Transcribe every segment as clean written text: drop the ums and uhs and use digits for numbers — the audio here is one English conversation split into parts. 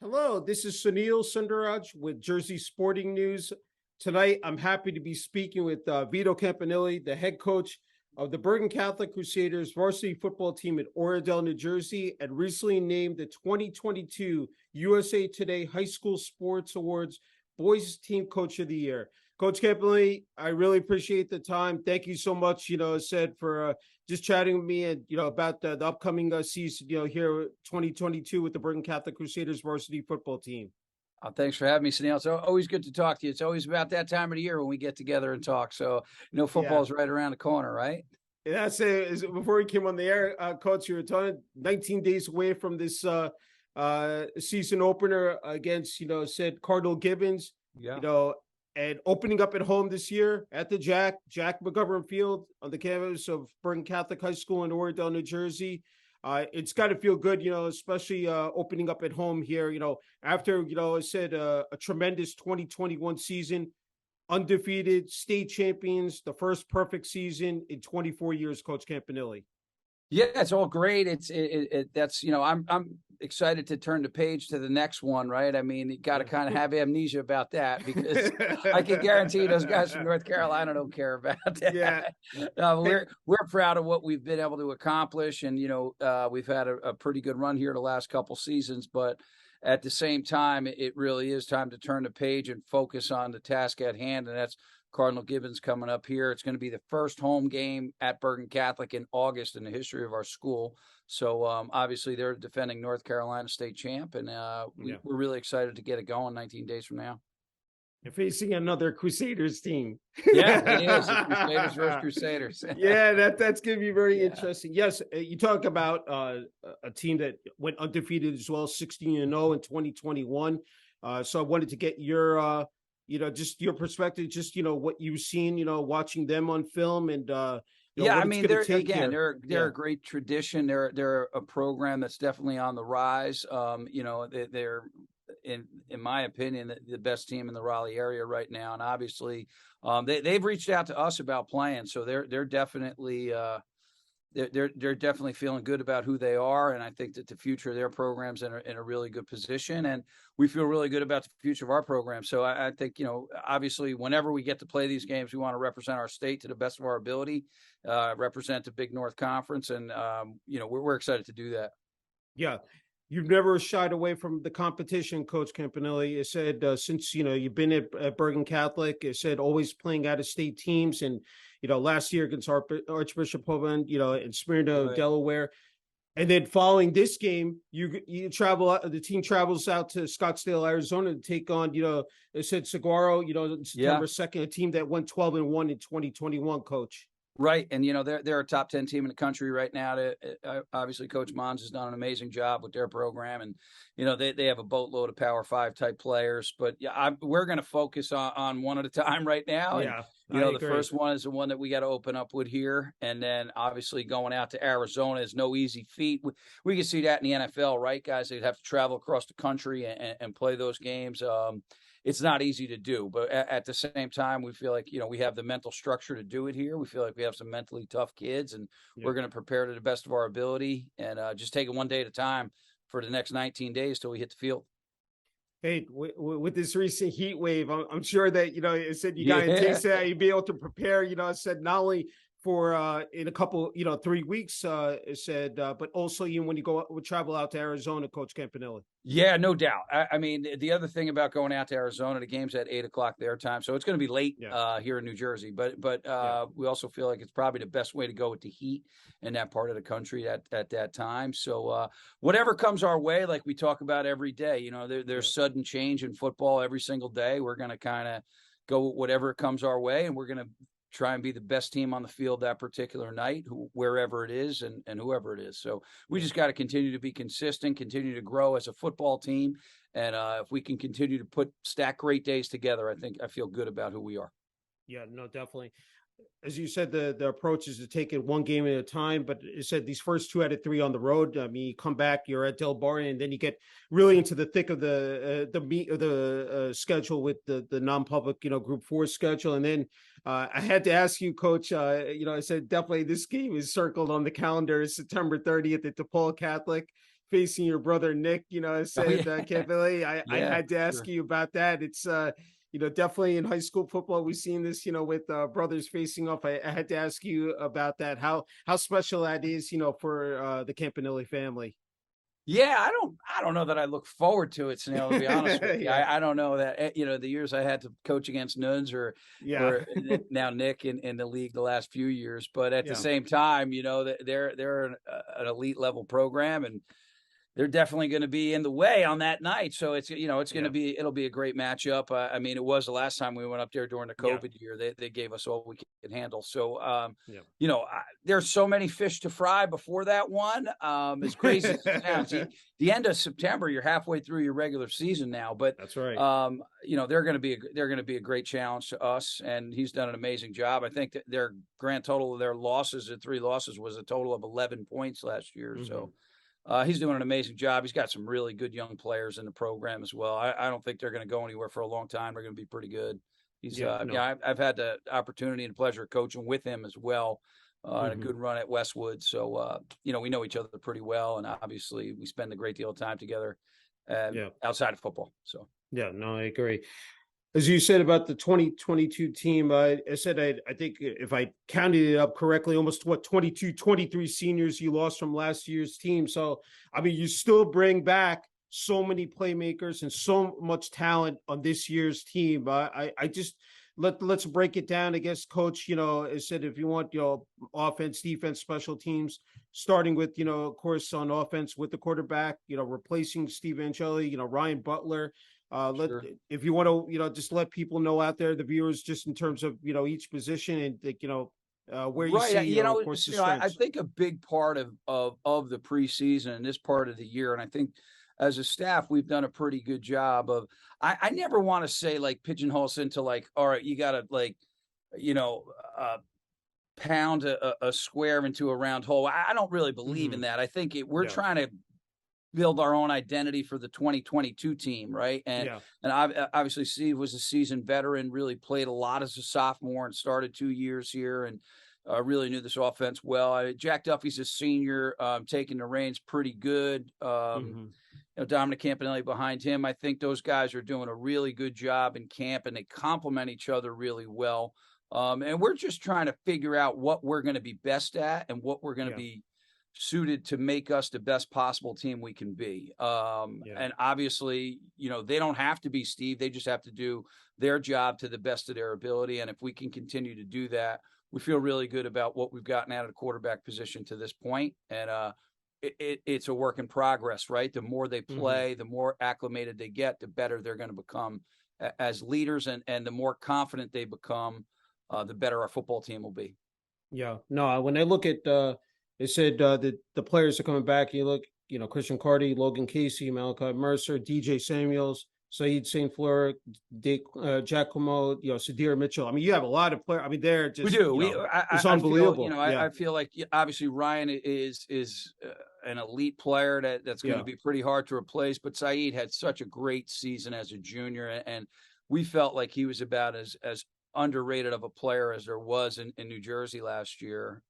Hello, this is Sunil Sunder Raj with Jersey Sporting News. Tonight, I'm happy to be speaking with Vito Campanile, the head coach of the Bergen Catholic Crusaders varsity football team at Oradell, New Jersey, and recently named the 2022 USA Today High School Sports Awards Boys Team Coach of the Year. Coach Campanile, I really appreciate the time. Thank you so much, for just chatting with me and, about the upcoming season, here 2022 with the Bergen Catholic Crusaders varsity football team. Thanks for having me, Sunil. It's always good to talk to you. It's always about that time of the year when we get together and talk. So, football's right around the corner, right? Yeah, before we came on the air, Coach, you were talking 19 days away from this season opener against, said Cardinal Gibbons. Yeah. And opening up at home this year at the Jack McGovern Field on the campus of Bergen Catholic High School in Oradell, New Jersey. It's got to feel good, especially opening up at home here, after, a tremendous 2021 season, undefeated, state champions, the first perfect season in 24 years, Coach Campanile. Yeah, it's all great. I'm excited to turn the page to the next one, right? I mean, you got to kind of have amnesia about that because I can guarantee those guys from North Carolina don't care about that. Yeah. We're proud of what we've been able to accomplish, and we've had a pretty good run here the last couple seasons, but at the same time, it really is time to turn the page and focus on the task at hand, and that's Cardinal Gibbons coming up here. It's going to be the first home game at Bergen Catholic in August in the history of our school. So obviously they're defending North Carolina state champ, and we're really excited to get it going 19 days from now. You're facing another Crusaders team. Yeah, it is. Crusaders versus Crusaders. Yeah, that's going to be very interesting. Yes, you talk about a team that went undefeated as well, 16-0 in 2021. So I wanted to get your just your perspective, just, what you've seen, watching them on film and, I mean, they're a great tradition. They're a program that's definitely on the rise. They're in my opinion, the best team in the Raleigh area right now. And obviously they've reached out to us about playing. So they're definitely, they're definitely feeling good about who they are, and I think that the future of their program's in a really good position, and we feel really good about the future of our program. So I think, obviously, whenever we get to play these games, we want to represent our state to the best of our ability, represent the Big North Conference, and we're excited to do that. Yeah. You've never shied away from the competition, Coach Campanile. You said since, you've been at Bergen Catholic, you said always playing out-of-state teams. And, last year against Archbishop Hovan, in Smyrna, right, Delaware. And then following this game, you travel, the team travels out to Scottsdale, Arizona to take on, it said Saguaro, September 2nd, a team that went 12-1 in 2021, Coach. Right. And, they're a top 10 team in the country right now. Obviously, Coach Mons has done an amazing job with their program. And, they have a boatload of Power 5 type players. But we're going to focus on one at a time right now. Yeah. And, the first one is the one that we got to open up with here. And then obviously going out to Arizona is no easy feat. We can see that in the NFL, right, guys? They'd have to travel across the country and play those games. It's not easy to do, but at the same time, we feel like, we have the mental structure to do it here. We feel like we have some mentally tough kids, and we're going to prepare to the best of our ability and just take it one day at a time for the next 19 days till we hit the field. Hey, with this recent heat wave, I'm sure that, it said you got to take that, you'd be able to prepare, it said not only for in a couple, 3 weeks, it said, but also when you travel out to Arizona, Coach Campanile. Yeah, no doubt. I mean, the other thing about going out to Arizona, the game's at 8:00 their time, so it's going to be late here in New Jersey. But we also feel like it's probably the best way to go with the heat in that part of the country at that time. So whatever comes our way, like we talk about every day, there's sudden change in football every single day. We're going to kind of go with whatever comes our way, and we're going to try and be the best team on the field that particular night, wherever it is and whoever it is. So we just got to continue to be consistent, continue to grow as a football team. And if we can continue to stack great days together, I feel good about who we are. Yeah, no, definitely. As you said, the approach is to take it one game at a time, but it said these first 2 out of 3 on the road. I mean, you come back, you're at Del Barton, and then you get really into the thick of the meat of the schedule with the non-public, Group 4 schedule. And then I had to ask you, Coach, I said definitely this game is circled on the calendar. It's September 30th at DePaul Catholic, facing your brother Nick, I said, Campanile, I Yeah, had to ask you about that. It's definitely in high school football, we've seen this, with brothers facing off. I had to ask you about that. How special that is, for the Campanile family. Yeah, I don't know that I look forward to it, Sunil, to be honest with you. Yeah. I don't know that, the years I had to coach against Nuns Yeah. or now Nick in the league the last few years, but at the Yeah. same time, they're an elite level program, and they're definitely going to be in the way on that night. So it's going to be, it'll be a great matchup. I mean, it was the last time we went up there during the COVID year. They gave us all we could handle. So, there's so many fish to fry before that one. As crazy as it sounds, the end of September, you're halfway through your regular season now, but that's right. They're going to be a great challenge to us, and he's done an amazing job. I think that their grand total of their losses at 3 losses was a total of 11 points last year. Mm-hmm. So, he's doing an amazing job. He's got some really good young players in the program as well. I don't think they're going to go anywhere for a long time. They're going to be pretty good. I've had the opportunity and pleasure of coaching with him as well. A good run at Westwood. So, we know each other pretty well, and obviously we spend a great deal of time together outside of football. So, I agree. As you said about the 2022 team, I said, I think if I counted it up correctly, almost 23 seniors you lost from last year's team. So, I mean, you still bring back so many playmakers and so much talent on this year's team. I just, let's break it down. I guess, Coach, I said, if you want, offense, defense, special teams, starting with, of course, on offense with the quarterback, replacing Steve Angeli, Ryan Butler. Sure. If you want to, just let people know out there, the viewers, just in terms of, each position and where you see, of course, the strengths. I think a big part of the preseason and this part of the year, and I think as a staff, we've done a pretty good job of, I never want to say like pigeonhole us into like, all right, you got to pound a square into a round hole. I don't really believe in that. I think we're trying to build our own identity for the 2022 team, right? And obviously Steve was a seasoned veteran, really played a lot as a sophomore and started 2 years here, and really knew this offense well. Jack Duffy's a senior, taking the reins pretty good. Dominic Campanile behind him. I think those guys are doing a really good job in camp, and they complement each other really well. And we're just trying to figure out what we're going to be best at and what we're going to be suited to make us the best possible team we can be. And obviously, they don't have to be Steve. They just have to do their job to the best of their ability. And if we can continue to do that, we feel really good about what we've gotten out of the quarterback position to this point. And it's a work in progress, right? The more they play, the more acclimated they get, the better they're going to become as leaders. And the more confident they become, the better our football team will be. Yeah. No, when I look at they said that the players are coming back. You look, Christian Carty, Logan Casey, Malachi Mercer, DJ Samuels, Saeed St. Fleur, Giacomo, Sadir Mitchell. I mean, you have a lot of players. I mean, they're just, we do. It's unbelievable. I feel like obviously Ryan is an elite player that's going to be pretty hard to replace. But Saeed had such a great season as a junior, and we felt like he was about as underrated of a player as there was in New Jersey last year.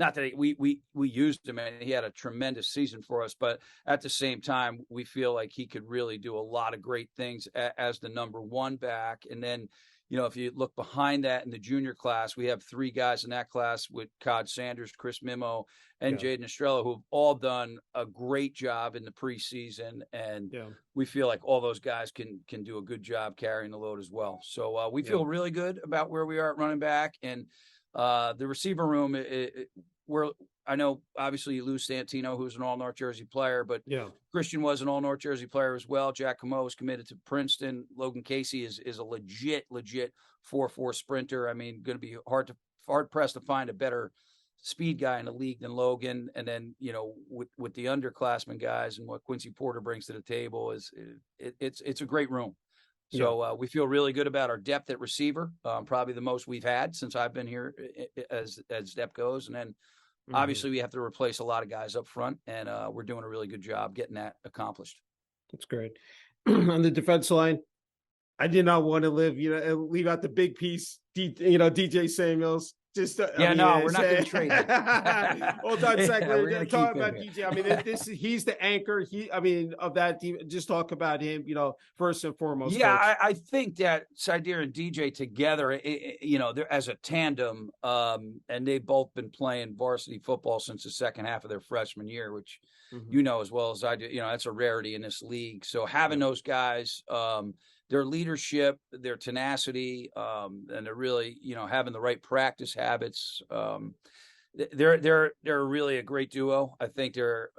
Not that we used him and he had a tremendous season for us, but at the same time, we feel like he could really do a lot of great things as the number 1 back. And then, if you look behind that in the junior class, we have 3 guys in that class with Cod Sanders, Chris Mimo, and Jaden Estrella, who've all done a great job in the preseason. And we feel like all those guys can do a good job carrying the load as well. So we feel really good about where we are at running back. And the receiver room, I know obviously you lose Santino, who's an all-North Jersey player, but Christian was an all-North Jersey player as well. Jack Camo is committed to Princeton. Logan Casey is a legit 4.4 sprinter. I mean, going to be hard pressed to find a better speed guy in the league than Logan. And then, with the underclassmen guys and what Quincy Porter brings to the table it's a great room. So we feel really good about our depth at receiver, probably the most we've had since I've been here as depth goes. And then obviously we have to replace a lot of guys up front, and we're doing a really good job getting that accomplished. That's great. On the defense line, I did not want to leave out the big piece, DJ Samuels. Just yeah, no, we're not going to trade him. Hold on a second. We're We're going to talking keep about him. DJ. I mean, he's the anchor. I mean, of that team. Just talk about him, first and foremost. Yeah, Coach. I think that Sideer and DJ together, they're as a tandem, and they've both been playing varsity football since the second half of their freshman year, which you know as well as I do. That's a rarity in this league. So having those guys, their leadership, their tenacity, and they're really, having the right practice habits. They're really a great duo. I think they're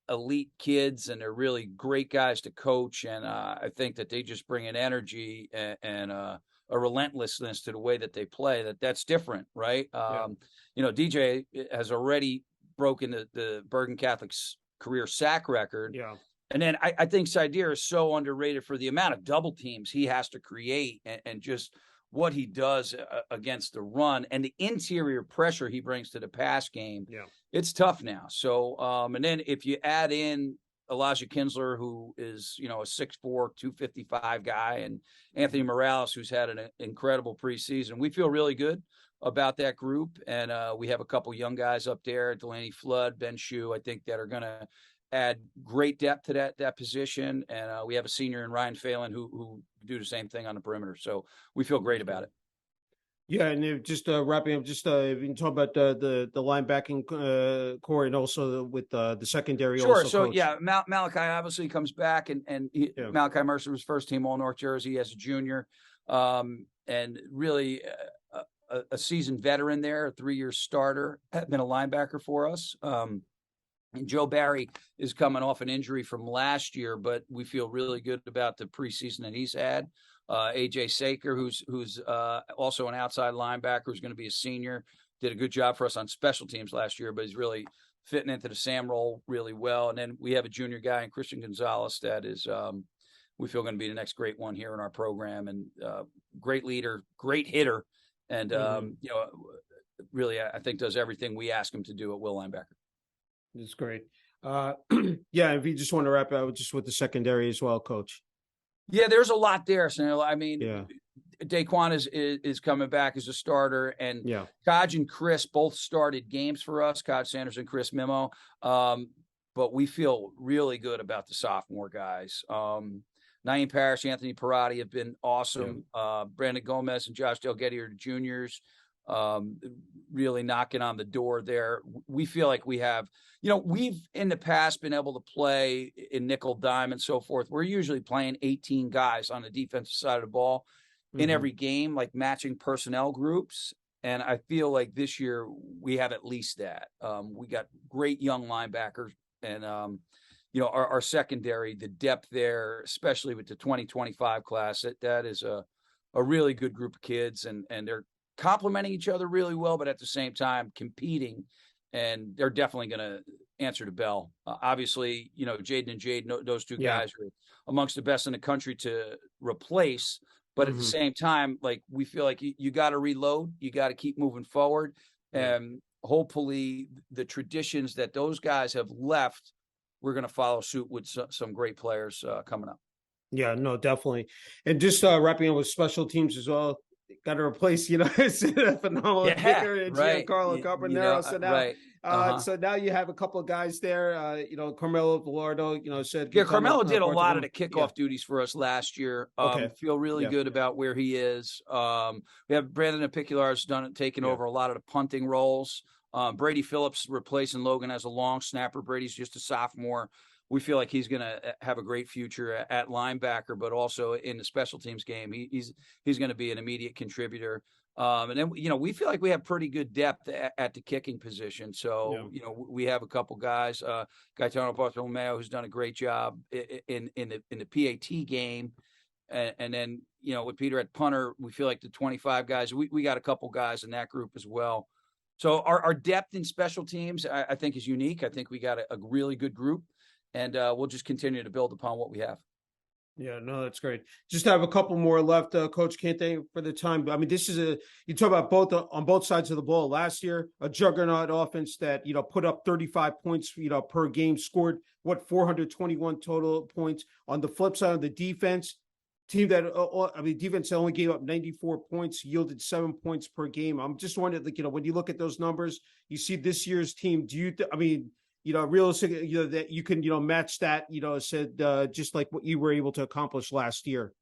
elite kids and they're really great guys to coach. And I think that they just bring an energy and a relentlessness to the way that they play that's different, right? DJ has already broken the Bergen Catholic's career sack record. Yeah. And then I think Sideer is so underrated for the amount of double teams he has to create and just what he does against the run and the interior pressure he brings to the pass game. Yeah. It's tough now. So, and then if you add in Elijah Kinsler, who is, a 6'4", 255 guy, and Anthony Morales, who's had an incredible preseason, we feel really good about that group. And we have a couple young guys up there, Delaney Flood, Ben Shue, I think that are going to add great depth to that position. And we have a senior in Ryan Phelan who do the same thing on the perimeter. So we feel great about it. Yeah, and just wrapping up, just you can talk about the linebacking core and also with the secondary. Sure. Also, so Coach. Yeah, Malachi obviously comes back, and Malachi Mercer was first team All North Jersey as a junior, and really a seasoned veteran there, a 3-year starter, had been a linebacker for us. And Joe Barry is coming off an injury from last year, but we feel really good about the preseason that he's had. AJ Saker, who's also an outside linebacker, who's going to be a senior, did a good job for us on special teams last year, but he's really fitting into the Sam role really well. And then we have a junior guy in Christian Gonzalez that is, we feel going to be the next great one here in our program, and great leader, great hitter, and really I think does everything we ask him to do at will linebacker. It's great. Yeah, if you just want to wrap out just with the secondary as well, Coach. Yeah, there's a lot there, Sunil. I mean, yeah. Daquan is coming back as a starter, and Kaj and Chris both started games for us, Kaj Sanders and Chris Mimo. But we feel really good about the sophomore guys. Naeem Parrish, Anthony Parati have been awesome. Brandon Gomez and Josh Delgetty are juniors. Really knocking on the door there. We feel like we have, we've in the past been able to play in nickel, dime, and so forth. We're usually playing 18 guys on the defensive side of the ball in every game, like matching personnel groups. And I feel like this year we have at least that. We got great young linebackers, and our secondary, the depth there, especially with the 2025 class, that is a really good group of kids, and they're complementing each other really well, but at the same time competing, and they're definitely going to answer the bell. Obviously, Jaden and Jade, those two guys are amongst the best in the country to replace, but at the same time, like, we feel like you got to reload, you got to keep moving forward, and hopefully the traditions that those guys have left, we're going to follow suit with some great players coming up. Yeah, no, definitely. And just wrapping up with special teams as well, got to replace, it's a phenomenal kicker and Giancarlo Campanile. So now, so now you have a couple of guys there. Carmelo Velardo, said. Yeah, Carmelo did a lot of the kickoff duties for us last year. Feel really good about where he is. We have Brandon Apicular's taken over a lot of the punting roles. Brady Phillips replacing Logan as a long snapper. Brady's just a sophomore. We feel like he's going to have a great future at linebacker, but also in the special teams game. He's going to be an immediate contributor. And then, we feel like we have pretty good depth at the kicking position. So, we have a couple guys, Gaetano Bartolomeo, who's done a great job in the PAT game. And then, with Peter at punter, we feel like the 25 guys, we got a couple guys in that group as well. So our depth in special teams, I think, is unique. I think we got a really good group. And we'll just continue to build upon what we have. Yeah, no, that's great. Just have a couple more left, Coach. Can't thank you for the time. I mean, this is you talk about on both sides of the ball. Last year, a juggernaut offense that, put up 35 points, per game, scored 421 total points. On the flip side of the defense, team that, defense only gave up 94 points, yielded 7 points per game. I'm just wondering, like, when you look at those numbers, you see this year's team, do you, realistically, that you can, match that, just like what you were able to accomplish last year?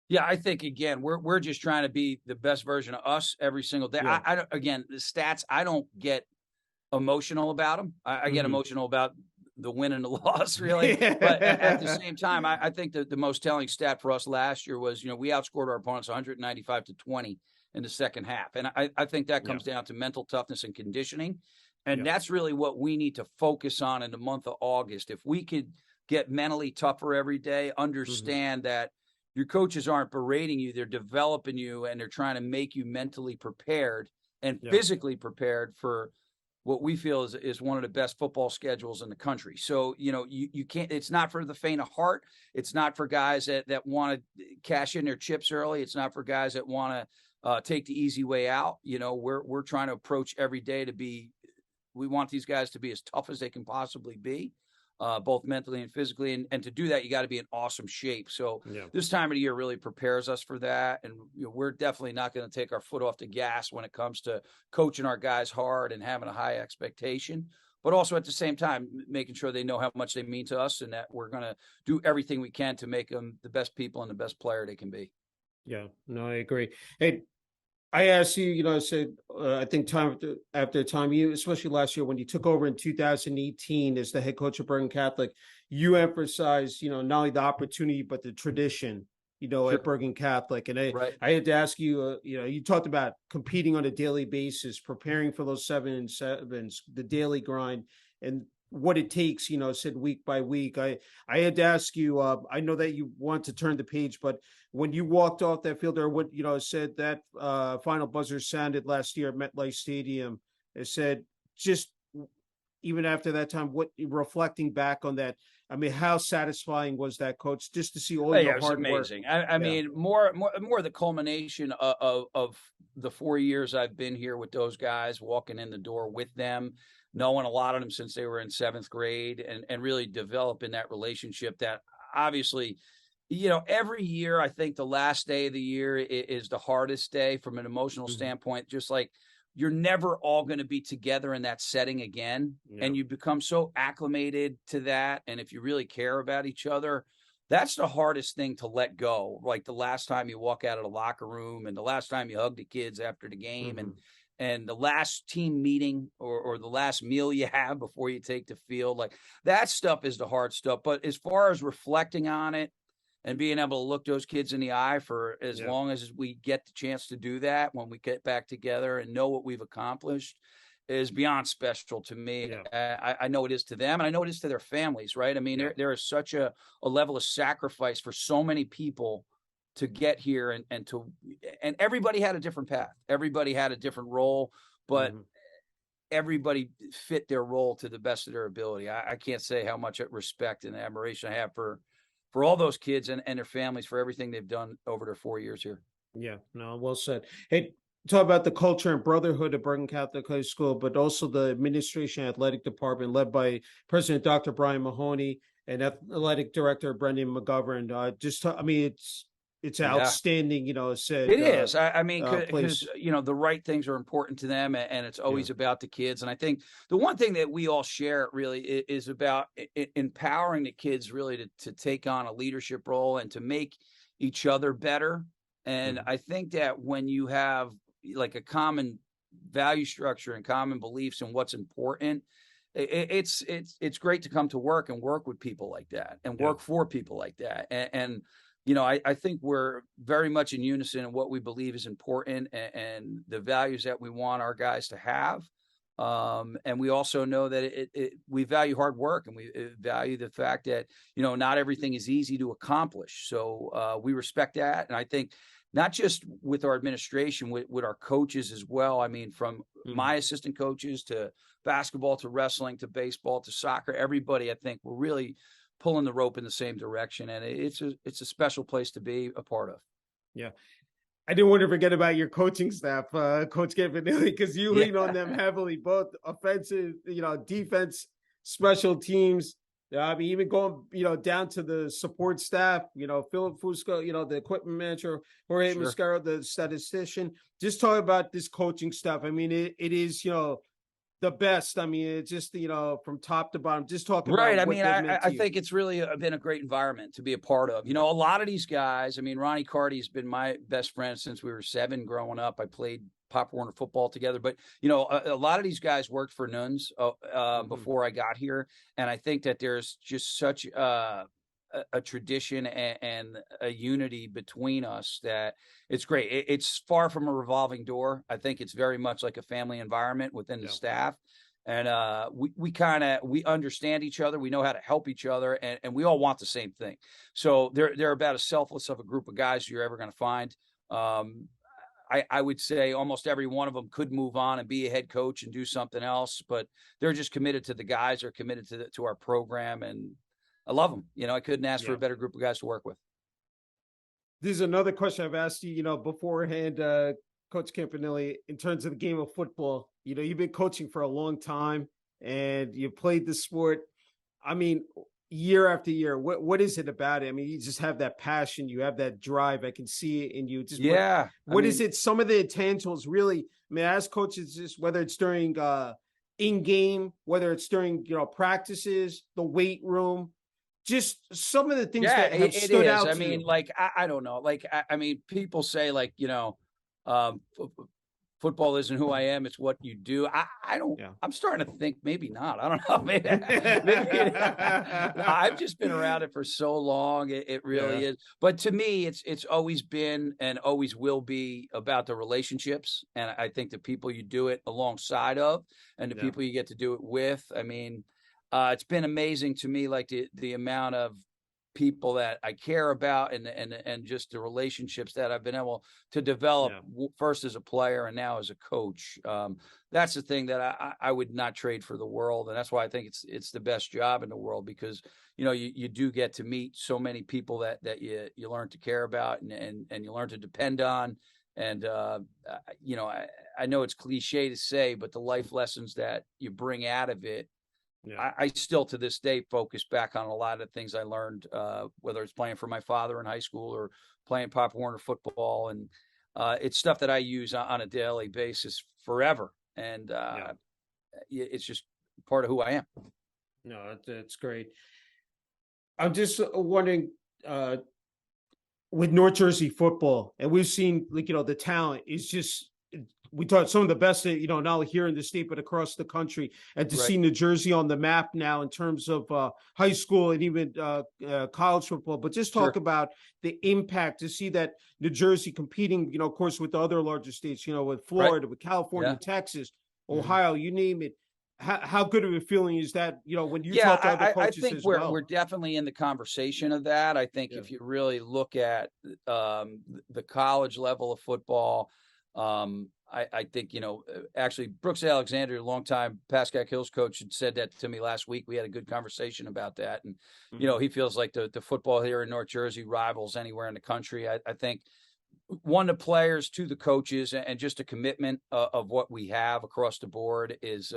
Yeah, I think, again, we're just trying to be the best version of us every single day. Yeah. I again, the stats, I don't get emotional about them. I get emotional about the win and the loss, really. But at the same time, I think that the most telling stat for us last year was, we outscored our opponents 195-20 in the second half. And I think that comes down to mental toughness and conditioning. And that's really what we need to focus on in the month of August. If we could get mentally tougher every day, understand that your coaches aren't berating you, they're developing you, and they're trying to make you mentally prepared and physically prepared for what we feel is one of the best football schedules in the country. So, you can't, it's not for the faint of heart. It's not for guys that want to cash in their chips early. It's not for guys that want to take the easy way out. We're trying to approach every day we want these guys to be as tough as they can possibly be. Both mentally and physically. And to do that, you got to be in awesome shape. So this time of the year really prepares us for that. And we're definitely not going to take our foot off the gas when it comes to coaching our guys hard and having a high expectation, but also at the same time, making sure they know how much they mean to us and that we're going to do everything we can to make them the best people and the best player they can be. Yeah, no, I agree. Hey, I asked you, I said, I think time after time, you, especially last year when you took over in 2018 as the head coach of Bergen Catholic, you emphasized, not only the opportunity, but the tradition, at Bergen Catholic. And I had to ask you, you talked about competing on a daily basis, preparing for those 7-7s, the daily grind, and what it takes, said week by week. I had to ask you, I know that you want to turn the page, but when you walked off that field, or what, said that final buzzer sounded last year at MetLife Stadium, it said, just even after that time, what, reflecting back on that, how satisfying was that, Coach, just to see all your hard work? It was amazing. I mean, more the culmination of the 4 years I've been here with those guys, walking in the door with them, knowing a lot of them since they were in 7th grade, and really developing that relationship that obviously, every year, I think the last day of the year is the hardest day from an emotional standpoint, just like you're never all going to be together in that setting again. And you become so acclimated to that. And if you really care about each other, that's the hardest thing to let go. Like the last time you walk out of the locker room and the last time you hug the kids after the game and the last team meeting or the last meal you have before you take the field, like that stuff is the hard stuff. But as far as reflecting on it and being able to look those kids in the eye for as long as we get the chance to do that when we get back together and know what we've accomplished is beyond special to me. I know it is to them, and I know it is to their families, right? I mean, there is such a level of sacrifice for so many people to get here and everybody had a different path. Everybody had a different role, but everybody fit their role to the best of their ability. I can't say how much respect and admiration I have for all those kids and their families for everything they've done over their 4 years here. Yeah, no, well said. Hey, talk about the culture and brotherhood of Bergen Catholic High School, but also the administration athletic department led by President Dr. Brian Mahoney and athletic director Brendan McGovern. It's outstanding, said. It is. I mean, because, the right things are important to them, and it's always about the kids. And I think the one thing that we all share really is about empowering the kids really to take on a leadership role and to make each other better. And I think that when you have like a common value structure and common beliefs and what's important, it's great to come to work and work with people like that and work for people like that. And I think we're very much in unison in what we believe is important and the values that we want our guys to have. And we also know that we value hard work, and we value the fact that, not everything is easy to accomplish. So we respect that. And I think not just with our administration, with our coaches as well. I mean, from my assistant coaches to basketball, to wrestling, to baseball, to soccer, everybody, I think we're really pulling the rope in the same direction. And it's a special place to be a part of. Yeah. I didn't want to forget about your coaching staff, Coach Campanile, because you lean on them heavily, both offensive, defense, special teams. I mean, even going, down to the support staff, Philip Fusco, the equipment manager, Jorge Sure. Mascaro, the statistician, just talk about this coaching stuff. I mean, it is, the best. I mean, it's just, from top to bottom, just talk Right. about I what mean, they've meant I to you. think it's really been a great environment to be a part of. A lot of these guys, I mean, Ronnie Carty's been my best friend since we were 7 growing up. I played Pop Warner football together, but a lot of these guys worked for Nuns before I got here. And I think that there's just such a tradition and a unity between us that it's great. It's far from a revolving door. I think it's very much like a family environment within the staff. And we understand each other. We know how to help each other, and we all want the same thing. So they're about as selfless of a group of guys you're ever going to find. I would say almost every one of them could move on and be a head coach and do something else, but they're just committed to the guys. They're committed to our program, and I love them. I couldn't ask for a better group of guys to work with. This is another question I've asked you, beforehand, Coach Campanile, in terms of the game of football. You've been coaching for a long time and you played the sport. I mean, year after year, what is it about it? I mean, you just have that passion, you have that drive. I can see it in you. Just what is it? Some of the intangibles really, I mean, as coaches, just whether it's during in game, whether it's during, practices, the weight room, just some of the things that have stood out. I mean, like, I don't know. Like, I mean, people say like, football isn't who I am. It's what you do. I don't, I'm starting to think maybe not. I don't know. Maybe I've just been around it for so long. It really is. But to me, it's always been and always will be about the relationships. And I think the people you do it alongside of and the people you get to do it with. I mean, it's been amazing to me, like the amount of people that I care about and just the relationships that I've been able to develop first as a player and now as a coach. That's the thing that I would not trade for the world. And that's why I think it's the best job in the world, because, you do get to meet so many people that you learn to care about and you learn to depend on. And, I know it's cliche to say, but the life lessons that you bring out of it, I still to this day focus back on a lot of things I learned, whether it's playing for my father in high school or playing Pop Warner football. And it's stuff that I use on a daily basis forever. And it's just part of who I am. No, that's great. I'm just wondering, with North Jersey football, and we've seen, like, the talent is just, we thought some of the best, not only here in the state, but across the country. And to see New Jersey on the map now in terms of high school and even college football, but just talk about the impact to see that New Jersey competing, of course, with the other larger states, with Florida, with California, Texas, Ohio, you name it. How good of a feeling is that, when you talk to other coaches I think we're definitely in the conversation of that. I think if you really look at the college level of football, I think, actually Brooks Alexander, a longtime Pascack Hills coach, had said that to me last week. We had a good conversation about that. And, he feels like the football here in North Jersey rivals anywhere in the country. I think one, the players, two, the coaches, and just a commitment of what we have across the board is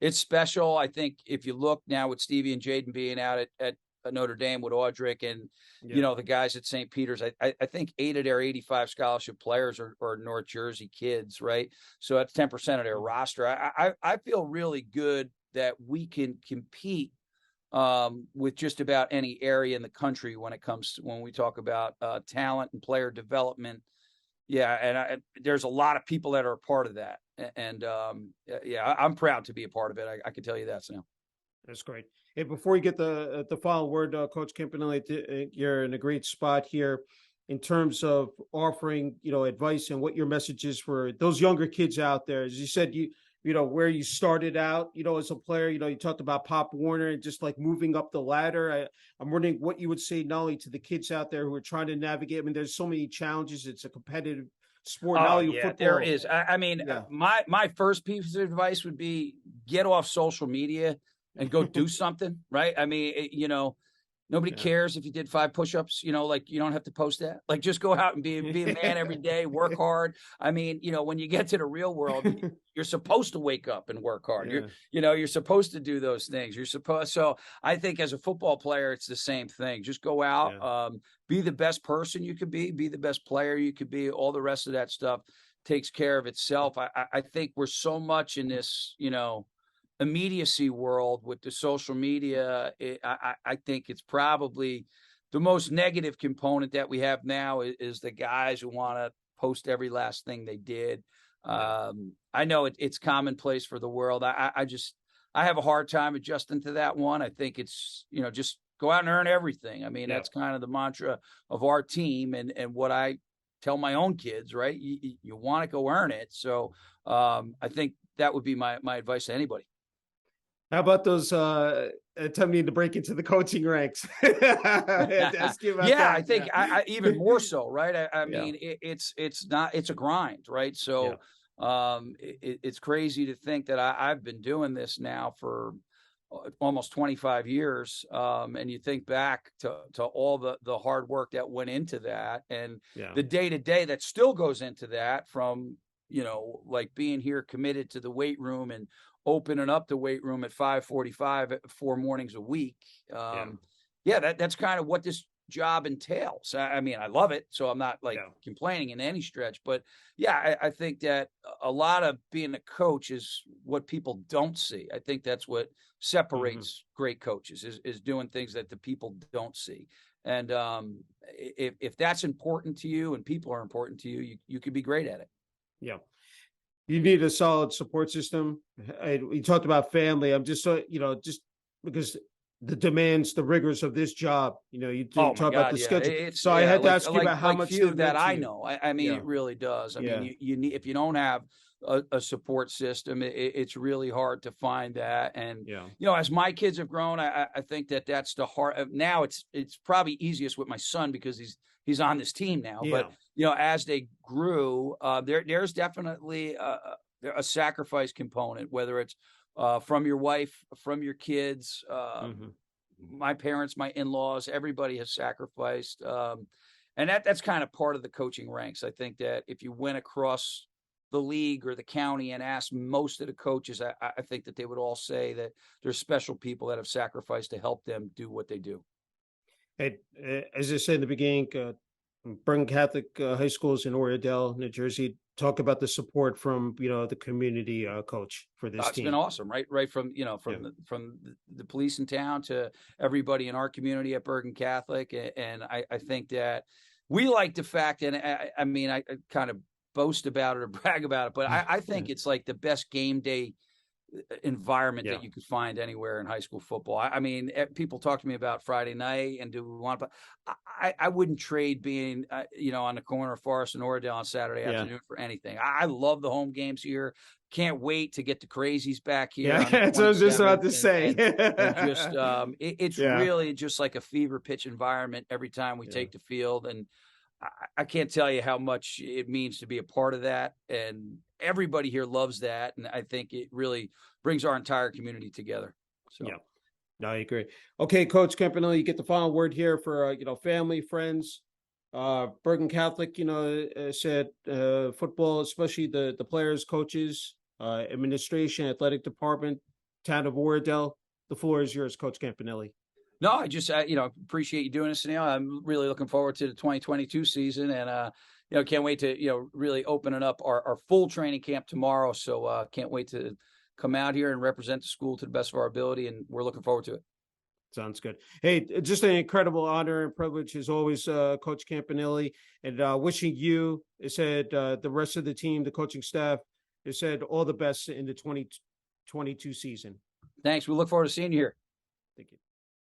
it's special. I think if you look now with Stevie and Jaden being out at Notre Dame with Audric and, the guys at St. Peter's, I think 8 of their 85 scholarship players are North Jersey kids, right? So that's 10% of their roster. I feel really good that we can compete with just about any area in the country when we talk about talent and player development. And there's a lot of people that are a part of that. And I'm proud to be a part of it. I can tell you that now. That's great. Hey, before you get the final word, Coach Campanile, you're in a great spot here in terms of offering, advice and what your message is for those younger kids out there. As you said, where you started out, as a player, you talked about Pop Warner and just like moving up the ladder. I'm wondering what you would say not only to the kids out there who are trying to navigate. I mean, there's so many challenges. It's a competitive sport. Football. There is. I mean, my first piece of advice would be get off social media and go do something, right? I mean, Nobody cares if you did 5 push-ups, like you don't have to post that. Like just go out and be a man every day, work hard. I mean, when you get to the real world, you're supposed to wake up and work hard. You're supposed to do those things. So I think as a football player, it's the same thing. Just go out, be the best person you could be the best player you could be. All the rest of that stuff takes care of itself. I think we're so much in this, immediacy world with the social media. I think it's probably the most negative component that we have now is the guys who want to post every last thing they did. I know it's commonplace for the world. I have a hard time adjusting to that one. I think it's, just go out and earn everything. I mean, that's kind of the mantra of our team and what I tell my own kids, right? You want to go earn it. So I think that would be my advice to anybody. How about those attempting to break into the coaching ranks? I think I even more so, right? I mean, it's a grind, right? So it's crazy to think that I've been doing this now for almost 25 years. And you think back to all the hard work that went into that and the day-to-day that still goes into that from, like being here committed to the weight room and opening up the weight room at 5:45 4 mornings a week. That's kind of what this job entails. I mean, I love it, so I'm not complaining in any stretch, but I think that a lot of being a coach is what people don't see. I think that's what separates great coaches is doing things that the people don't see. And if that's important to you and people are important to you, you could be great at it. Yeah. You need a solid support system. We talked about family. I'm just so, just because the demands, the rigors of this job, you talk about the schedule. So I had to ask you about how much that I know. I mean, it really does. I mean, you need, if you don't have a support system, it's really hard to find that. And, as my kids have grown, I think that's the hard. Now it's probably easiest with my son because he's on this team now, but as they grew, there's definitely a sacrifice component, whether it's from your wife, from your kids, my parents, my in-laws, everybody has sacrificed. And that's kind of part of the coaching ranks. I think that if you went across the league or the county and asked most of the coaches, I think that they would all say that there's special people that have sacrificed to help them do what they do. And as I said in the beginning, Bergen Catholic High Schools in Oradell, New Jersey. Talk about the support from the community coach for this team. It's been awesome, right from from the police in town to everybody in our community at Bergen Catholic, and I think that we like the fact, and I mean I kind of boast about it or brag about it, but I think it's like the best game day environment that you could find anywhere in high school football. I mean, people talk to me about Friday night and do we want to, I wouldn't trade being, on the corner of Forest and Oradell on Saturday afternoon for anything. I love the home games here. Can't wait to get the crazies back here. That's what I was just about to say. And just, it's really just like a fever pitch environment every time we take the field. And I can't tell you how much it means to be a part of that. And everybody here loves that. And I think it really brings our entire community together. So. Yeah, no, I agree. Okay, Coach Campanile, you get the final word here for, family, friends. Bergen Catholic, said football, especially the players, coaches, administration, athletic department, town of Oradell. The floor is yours, Coach Campanile. No, I just, appreciate you doing this, Sunil. I'm really looking forward to the 2022 season and, can't wait to, really opening up our full training camp tomorrow. So can't wait to come out here and represent the school to the best of our ability. And we're looking forward to it. Sounds good. Hey, just an incredible honor and privilege as always, Coach Campanile, and wishing you, it said, the rest of the team, the coaching staff, it said all the best in the 2022 season. Thanks. We look forward to seeing you here. Thank you.